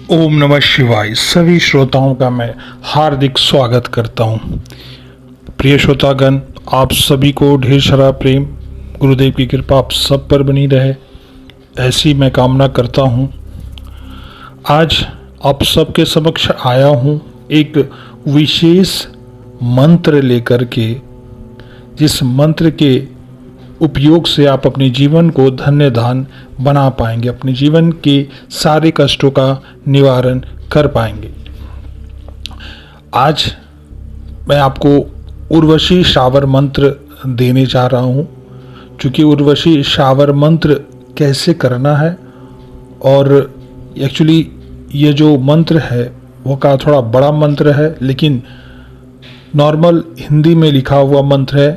ओम नमः शिवाय। सभी श्रोताओं का मैं हार्दिक स्वागत करता हूँ। प्रिय श्रोतागण, आप सभी को ढेर सारा प्रेम, गुरुदेव की कृपा आप सब पर बनी रहे, ऐसी मैं कामना करता हूँ। आज आप सबके समक्ष आया हूँ एक विशेष मंत्र लेकर के, जिस मंत्र के उपयोग से आप अपने जीवन को धन्य धान बना पाएंगे, अपने जीवन के सारे कष्टों का निवारण कर पाएंगे। आज मैं आपको उर्वशी शावर मंत्र देने जा रहा हूँ। क्योंकि उर्वशी शावर मंत्र कैसे करना है, और एक्चुअली ये जो मंत्र है वो का थोड़ा बड़ा मंत्र है, लेकिन नॉर्मल हिंदी में लिखा हुआ मंत्र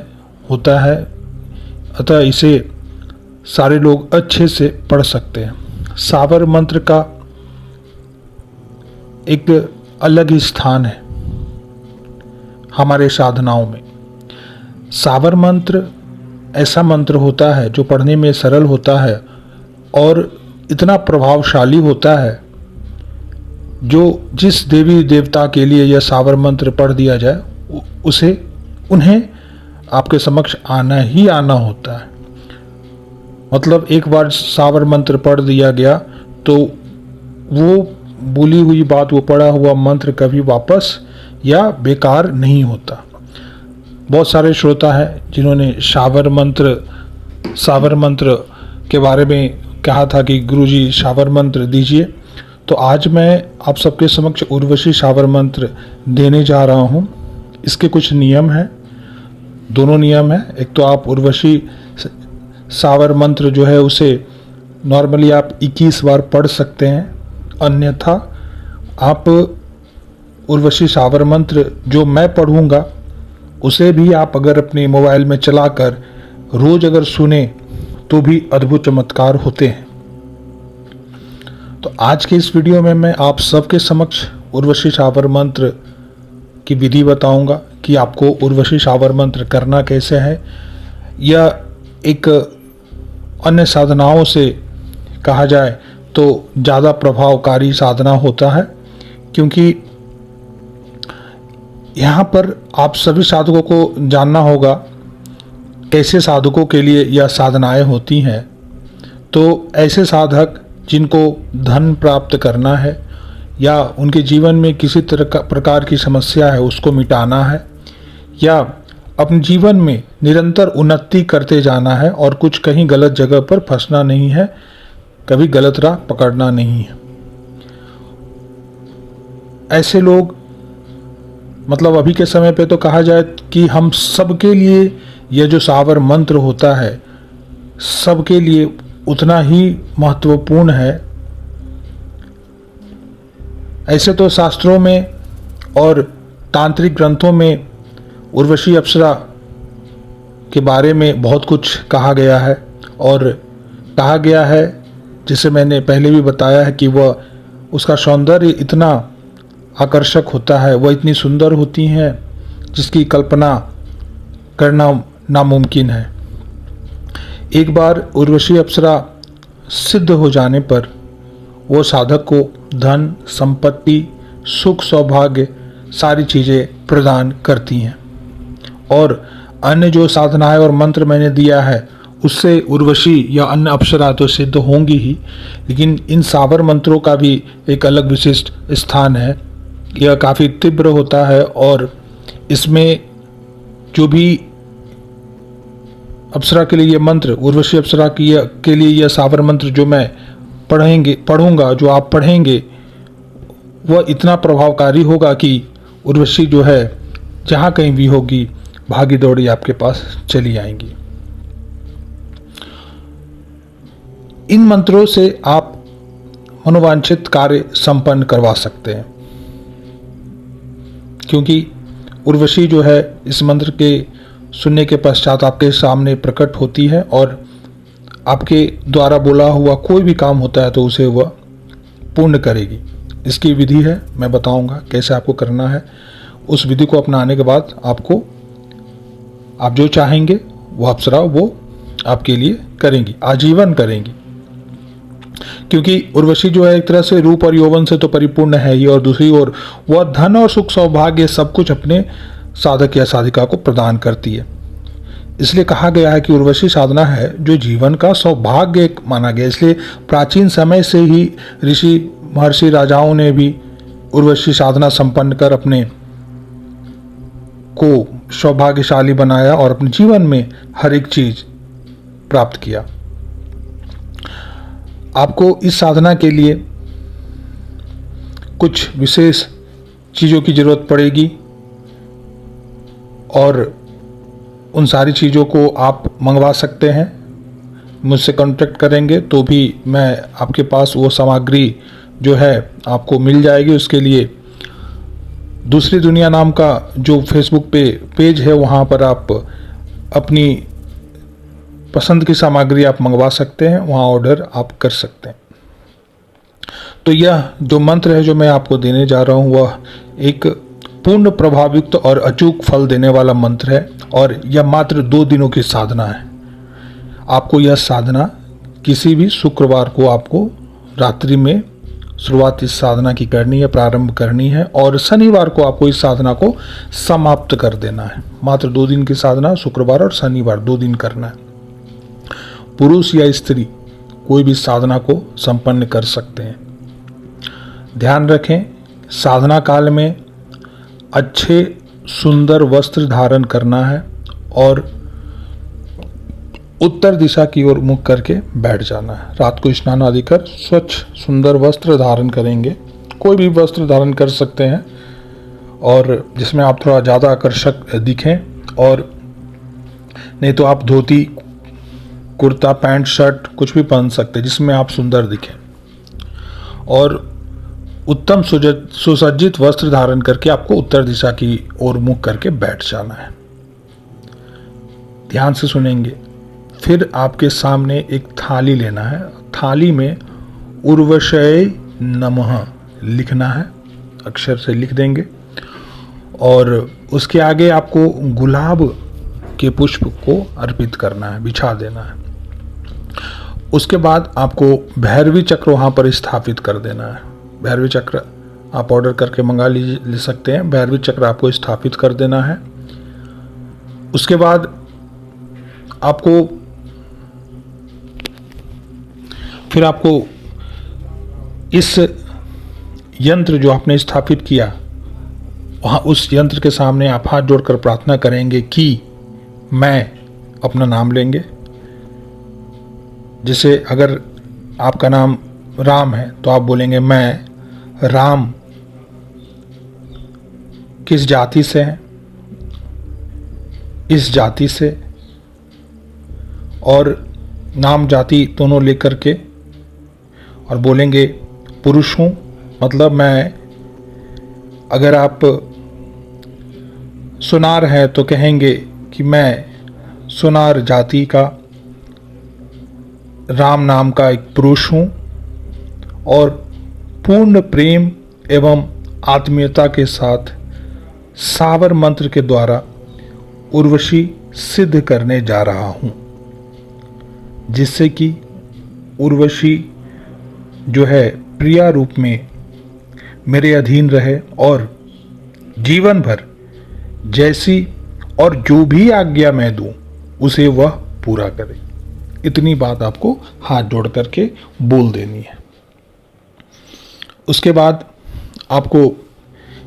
होता है, अतः इसे सारे लोग अच्छे से पढ़ सकते हैं। शावर मंत्र का एक अलग ही स्थान है हमारे साधनाओं में। शावर मंत्र ऐसा मंत्र होता है जो पढ़ने में सरल होता है और इतना प्रभावशाली होता है, जो जिस देवी देवता के लिए यह शावर मंत्र पढ़ दिया जाए उन्हें आपके समक्ष आना ही आना होता है। मतलब एक बार शावर मंत्र पढ़ दिया गया तो वो बोली हुई बात, वो पढ़ा हुआ मंत्र कभी वापस या बेकार नहीं होता। बहुत सारे श्रोता हैं जिन्होंने शावर मंत्र के बारे में कहा था कि गुरुजी शावर मंत्र दीजिए। तो आज मैं आप सबके समक्ष उर्वशी शावर मंत्र देने जा रहा हूँ। इसके कुछ नियम हैं, दोनों नियम हैं। एक तो आप उर्वशी शावर मंत्र जो है उसे नॉर्मली आप 21 बार पढ़ सकते हैं, अन्यथा आप उर्वशी शावर मंत्र जो मैं पढ़ूंगा उसे भी आप अगर अपने मोबाइल में चलाकर रोज अगर सुने तो भी अद्भुत चमत्कार होते हैं। तो आज के इस वीडियो में मैं आप सबके समक्ष उर्वशी शावर मंत्र की विधि बताऊंगा कि आपको उर्वशी शावर मंत्र करना कैसे है। यह एक अन्य साधनाओं से कहा जाए तो ज़्यादा प्रभावकारी साधना होता है, क्योंकि यहाँ पर आप सभी साधकों को जानना होगा कैसे साधकों के लिए यह साधनाएं होती हैं। तो ऐसे साधक जिनको धन प्राप्त करना है या उनके जीवन में किसी प्रकार की समस्या है उसको मिटाना है, या अपने जीवन में निरंतर उन्नति करते जाना है और कुछ कहीं गलत जगह पर फंसना नहीं है, कभी गलत राह पकड़ना नहीं है। ऐसे लोग, मतलब अभी के समय पे तो कहा जाए कि हम सबके लिए यह जो शावर मंत्र होता है सबके लिए उतना ही महत्वपूर्ण है। ऐसे तो शास्त्रों में और तांत्रिक ग्रंथों में उर्वशी अप्सरा के बारे में बहुत कुछ कहा गया है, और कहा गया है, जिसे मैंने पहले भी बताया है, कि वह उसका सौंदर्य इतना आकर्षक होता है, वह इतनी सुंदर होती हैं जिसकी कल्पना करना नामुमकिन है। एक बार उर्वशी अप्सरा सिद्ध हो जाने पर वो साधक को धन, संपत्ति, सुख, सौभाग्य सारी चीज़ें प्रदान करती हैं। और अन्य जो साधनाएं और मंत्र मैंने दिया है उससे उर्वशी या अन्य अप्सरा तो सिद्ध होंगी ही, लेकिन इन शावर मंत्रों का भी एक अलग विशिष्ट स्थान है। यह काफ़ी तीव्र होता है, और इसमें जो भी अप्सरा के लिए यह मंत्र, उर्वशी अप्सरा के लिए यह शावर मंत्र जो मैं पढ़ूंगा, जो आप पढ़ेंगे, वह इतना प्रभावकारी होगा कि उर्वशी जो है जहाँ कहीं भी होगी भागी दौड़ी आपके पास चली आएंगी। इन मंत्रों से आप मनोवांछित कार्य संपन्न करवा सकते हैं, क्योंकि उर्वशी जो है इस मंत्र के सुनने के पश्चात आपके सामने प्रकट होती है, और आपके द्वारा बोला हुआ कोई भी काम होता है तो उसे वह पूर्ण करेगी। इसकी विधि है, मैं बताऊंगा कैसे आपको करना है। उस विधि को अपनाने के बाद आप जो चाहेंगे वो अप्सरा वो आपके लिए करेंगी, आजीवन करेंगी। क्योंकि उर्वशी जो है एक तरह से रूप और यौवन से तो परिपूर्ण है ही, और दूसरी ओर वह धन और सुख सौभाग्य सब कुछ अपने साधक या साधिका को प्रदान करती है। इसलिए कहा गया है कि उर्वशी साधना है जो जीवन का सौभाग्य माना गया। इसलिए प्राचीन समय से ही ऋषि महर्षि राजाओं ने भी उर्वशी साधना संपन्न कर अपने को सौभाग्यशाली बनाया और अपने जीवन में हर एक चीज प्राप्त किया। आपको इस साधना के लिए कुछ विशेष चीज़ों की ज़रूरत पड़ेगी और उन सारी चीज़ों को आप मंगवा सकते हैं। मुझसे कांटेक्ट करेंगे तो भी मैं आपके पास वो सामग्री जो है आपको मिल जाएगी। उसके लिए दूसरी दुनिया नाम का जो फेसबुक पे पेज है वहाँ पर आप अपनी पसंद की सामग्री आप मंगवा सकते हैं, वहाँ ऑर्डर आप कर सकते हैं। तो यह जो मंत्र है जो मैं आपको देने जा रहा हूँ वह एक पूर्ण प्रभावयुक्त और अचूक फल देने वाला मंत्र है और यह मात्र 2 दिनों की साधना है। आपको यह साधना किसी भी शुक्रवार को आपको रात्रि में शुरुआत इस साधना की करनी है, प्रारंभ करनी है, और शनिवार को आपको इस साधना को समाप्त कर देना है। मात्र 2 दिन की साधना, शुक्रवार और शनिवार 2 दिन करना है। पुरुष या स्त्री कोई भी साधना को संपन्न कर सकते हैं। ध्यान रखें, साधना काल में अच्छे सुंदर वस्त्र धारण करना है और उत्तर दिशा की ओर मुख करके बैठ जाना है। रात को स्नान आदि कर स्वच्छ सुंदर वस्त्र धारण करेंगे। कोई भी वस्त्र धारण कर सकते हैं और जिसमें आप थोड़ा ज़्यादा आकर्षक दिखें, और नहीं तो आप धोती कुर्ता पैंट शर्ट कुछ भी पहन सकते हैं जिसमें आप सुंदर दिखें, और उत्तम सुसज्जित वस्त्र धारण करके आपको उत्तर दिशा की ओर मुख करके बैठ जाना है। ध्यान से सुनेंगे। फिर आपके सामने एक थाली लेना है। थाली में उर्वशय नमः लिखना है, अक्षर से लिख देंगे, और उसके आगे आपको गुलाब के पुष्प को अर्पित करना है, बिछा देना है। उसके बाद आपको भैरवी चक्र वहाँ पर स्थापित कर देना है। भैरवी चक्र आप ऑर्डर करके मंगा ले सकते हैं। भैरवी चक्र आपको स्थापित कर देना है। उसके बाद आपको इस यंत्र जो आपने स्थापित किया वहाँ उस यंत्र के सामने आप हाथ जोड़कर प्रार्थना करेंगे कि मैं अपना नाम लेंगे। जैसे अगर आपका नाम राम है तो आप बोलेंगे मैं राम किस जाति से हैं, इस जाति से, और नाम जाति दोनों लेकर के, और बोलेंगे पुरुष हूँ, मतलब मैं, अगर आप सुनार हैं तो कहेंगे कि मैं सुनार जाति का राम नाम का एक पुरुष हूँ, और पूर्ण प्रेम एवं आत्मीयता के साथ सावर मंत्र के द्वारा उर्वशी सिद्ध करने जा रहा हूँ, जिससे कि उर्वशी जो है प्रिया रूप में मेरे अधीन रहे और जीवन भर जैसी और जो भी आज्ञा मैं दूं उसे वह पूरा करे। इतनी बात आपको हाथ जोड़ करके बोल देनी है। उसके बाद आपको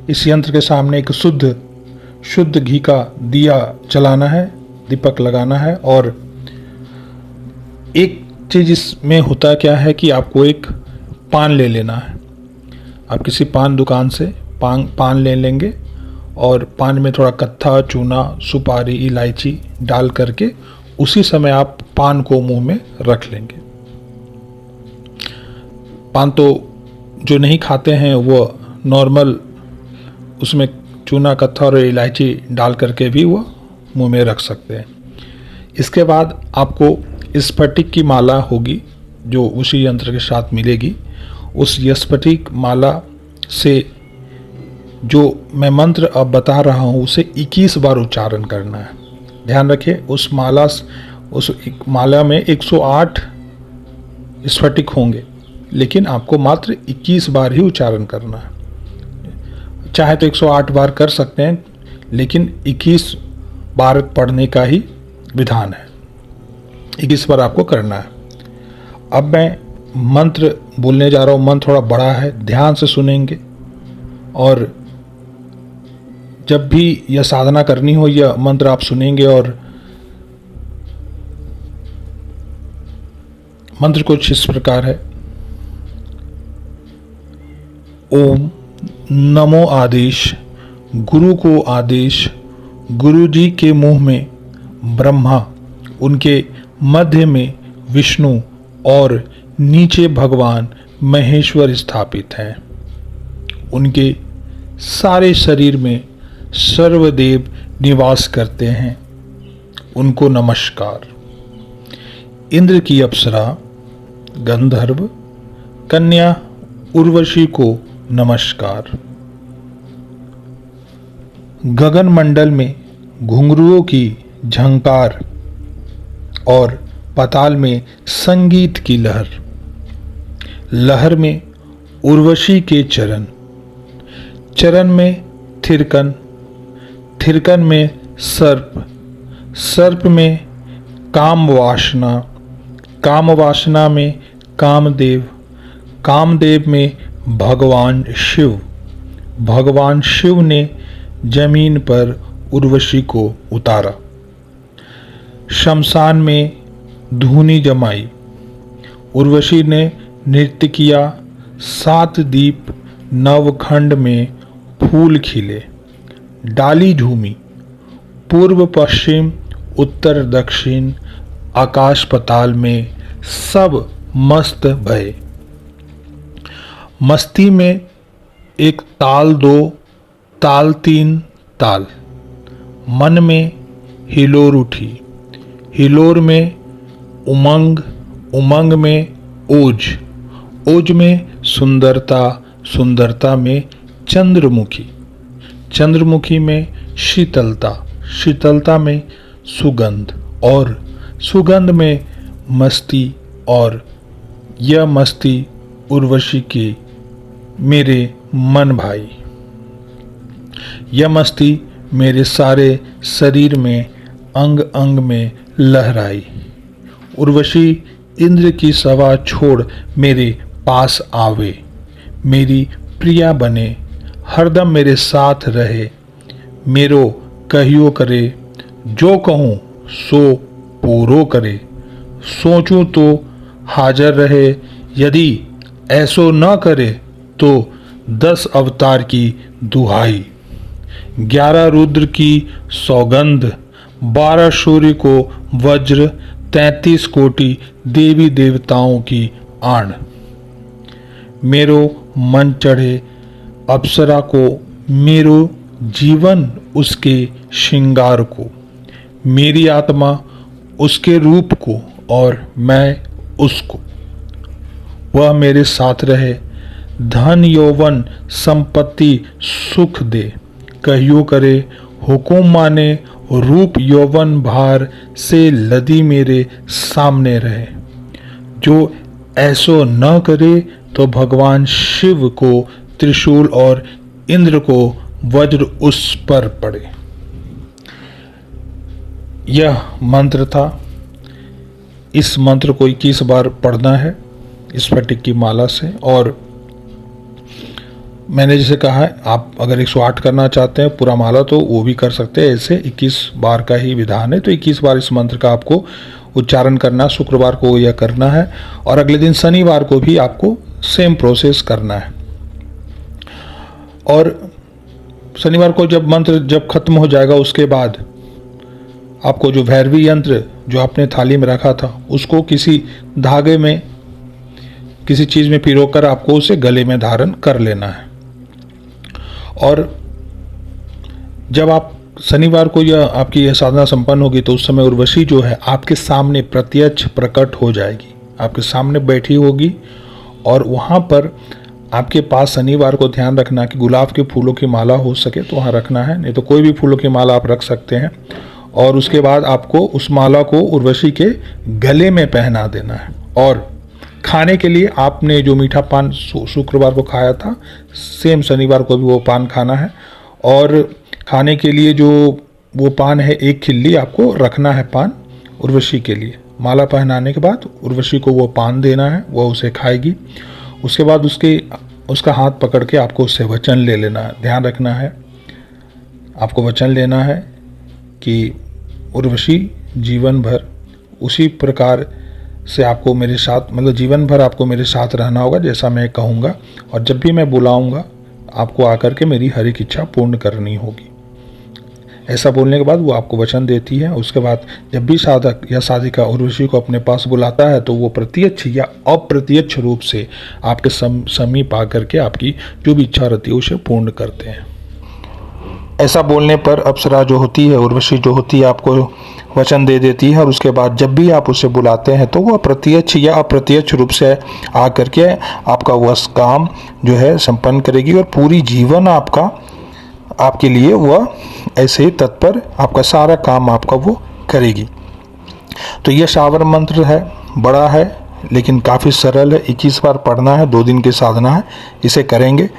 इस यंत्र के सामने एक शुद्ध घी का दिया जलाना है, दीपक लगाना है, और एक चीज़ इसमें होता क्या है कि आपको एक पान ले लेना है। आप किसी पान दुकान से पान ले लेंगे और पान में थोड़ा कत्था, चूना, सुपारी, इलायची डाल करके उसी समय आप पान को मुंह में रख लेंगे। पान तो जो नहीं खाते हैं वो नॉर्मल उसमें चूना, कत्था और इलायची डाल करके भी वो मुंह में रख सकते हैं। इसके बाद आपको स्फटिक की माला होगी जो उसी यंत्र के साथ मिलेगी। उस स्फटिक माला से जो मैं मंत्र अब बता रहा हूँ उसे 21 बार उच्चारण करना है। ध्यान रखें, उस माला में 108 स्फटिक होंगे, लेकिन आपको मात्र 21 बार ही उच्चारण करना है। चाहे तो 108 बार कर सकते हैं, लेकिन 21 बार पढ़ने का ही विधान है। 21 बार आपको करना है। अब मैं मंत्र बोलने जा रहा हूँ। मंत्र थोड़ा बड़ा है, ध्यान से सुनेंगे। और जब भी यह साधना करनी हो, यह मंत्र आप सुनेंगे। और मंत्र कुछ इस प्रकार है। ओम नमो आदेश, गुरु को आदेश, गुरु जी के मुंह में ब्रह्मा, उनके मध्य में विष्णु और नीचे भगवान महेश्वर स्थापित हैं। उनके सारे शरीर में सर्वदेव निवास करते हैं। उनको नमस्कार। इंद्र की अप्सरा, गंधर्व, कन्या उर्वशी को नमस्कार। गगन मंडल में घुंघरुओं की झंकार और पाताल में संगीत की लहर, लहर में उर्वशी के चरण, चरण में थिरकन, थिरकन में सर्प, सर्प में काम वासना, काम वासना में कामदेव, कामदेव में भगवान शिव, भगवान शिव ने जमीन पर उर्वशी को उतारा। शमशान में धूनी जमाई, उर्वशी ने नृत्य किया। 7 दीप नवखंड में फूल खिले, डाली झूमी, पूर्व पश्चिम उत्तर दक्षिण आकाश पताल में सब मस्त भये। मस्ती में 1 ताल 2 ताल 3 ताल, मन में हिलोर उठी, हिलोर में उमंग, उमंग में ओज, ओज में सुंदरता, सुंदरता में चंद्रमुखी, चंद्रमुखी में शीतलता, शीतलता में सुगंध, और सुगंध में मस्ती। और यह मस्ती उर्वशी की मेरे मन भाई, यह मस्ती मेरे सारे शरीर में अंग अंग में लहराई। उर्वशी इंद्र की सभा छोड़ मेरे पास आवे, मेरी प्रिया बने, हरदम मेरे साथ रहे, मेरो कहियो करे, जो कहूँ सो पूरो करे, सोचूं तो हाजिर रहे, यदि ऐसो न करे तो 10 अवतार की दुहाई, 11 रुद्र की सौगंध, 12 सूर्य को वज्र, 33 कोटि देवी देवताओं की आण। मेरो मन चढ़े अप्सरा को, मेरो जीवन उसके श्रृंगार को, मेरी आत्मा उसके रूप को, और मैं उसको। वह मेरे साथ रहे, धन यौवन संपत्ति सुख दे, कहियो करे हुकुम माने, रूप यौवन भार से लदी मेरे सामने रहे। जो ऐसो न करे तो भगवान शिव को त्रिशूल और इंद्र को वज्र उस पर पड़े। यह मंत्र था। इस मंत्र को 21 बार पढ़ना है इस स्फटिक की माला से। और मैंने जैसे कहा है, आप अगर 108 करना चाहते हैं पूरा माला तो वो भी कर सकते हैं। ऐसे 21 बार का ही विधान है, तो 21 बार इस मंत्र का आपको उच्चारण करना। शुक्रवार को यह करना है और अगले दिन शनिवार को भी आपको सेम प्रोसेस करना है। और शनिवार को जब मंत्र जब खत्म हो जाएगा, उसके बाद आपको जो भैरवी यंत्र जो आपने थाली में रखा था उसको किसी धागे में, किसी चीज़ में पिरोकर आपको उसे गले में धारण कर लेना है। और जब आप शनिवार को यह आपकी यह साधना संपन्न होगी तो उस समय उर्वशी जो है आपके सामने प्रत्यक्ष प्रकट हो जाएगी, आपके सामने बैठी होगी। और वहाँ पर आपके पास शनिवार को ध्यान रखना कि गुलाब के फूलों की माला हो सके तो वहाँ रखना है, नहीं तो कोई भी फूलों की माला आप रख सकते हैं। और उसके बाद आपको उस माला को उर्वशी के गले में पहना देना है। और खाने के लिए आपने जो मीठा पान शुक्रवार को खाया था, सेम शनिवार को भी वो पान खाना है। और खाने के लिए जो वो पान है, 1 खिल्ली आपको रखना है पान उर्वशी के लिए। माला पहनाने के बाद उर्वशी को वो पान देना है, वो उसे खाएगी। उसके बाद उसका हाथ पकड़ के आपको उससे वचन ले लेना है। ध्यान रखना है, आपको वचन लेना है कि उर्वशी जीवन भर उसी प्रकार से आपको मेरे साथ, मतलब जीवन भर आपको मेरे साथ रहना होगा जैसा मैं कहूँगा, और जब भी मैं बुलाऊँगा आपको आकर के मेरी हर एक इच्छा पूर्ण करनी होगी। ऐसा बोलने के बाद वो आपको वचन देती है। उसके बाद जब भी साधक या साधिका उर्वशी को अपने पास बुलाता है तो वो प्रत्यक्ष या अप्रत्यक्ष रूप से आपके समीप आकर के आपकी जो भी इच्छा रहती है उसे पूर्ण करते हैं। ऐसा बोलने पर अप्सरा जो होती है, उर्वशी जो होती है, आपको वचन दे देती है। और उसके बाद जब भी आप उसे बुलाते हैं तो वह प्रत्यक्ष या अप्रत्यक्ष रूप से आकर के आपका वह काम जो है संपन्न करेगी, और पूरी जीवन आपके लिए वह ऐसे ही तत्पर आपका सारा काम आपका वो करेगी। तो यह शावर मंत्र है, बड़ा है लेकिन काफ़ी सरल है। 21 बार पढ़ना है, 2 दिन की साधना है, इसे करेंगे।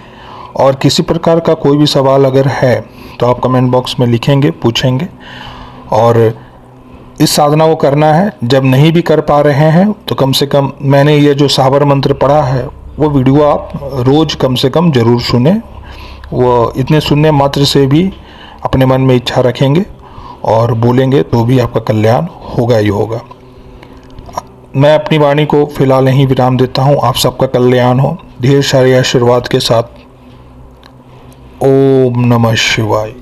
और किसी प्रकार का कोई भी सवाल अगर है तो आप कमेंट बॉक्स में लिखेंगे, पूछेंगे। और इस साधना को करना है। जब नहीं भी कर पा रहे हैं तो कम से कम मैंने ये जो शावर मंत्र पढ़ा है वो वीडियो आप रोज़ कम से कम ज़रूर सुने। वो इतने सुनने मात्र से भी अपने मन में इच्छा रखेंगे और बोलेंगे तो भी आपका कल्याण होगा ही होगा। मैं अपनी वाणी को फिलहाल यहीं विराम देता हूँ। आप सबका कल्याण हो ढेर सारे आशीर्वाद के साथ। ओम नमः शिवाय।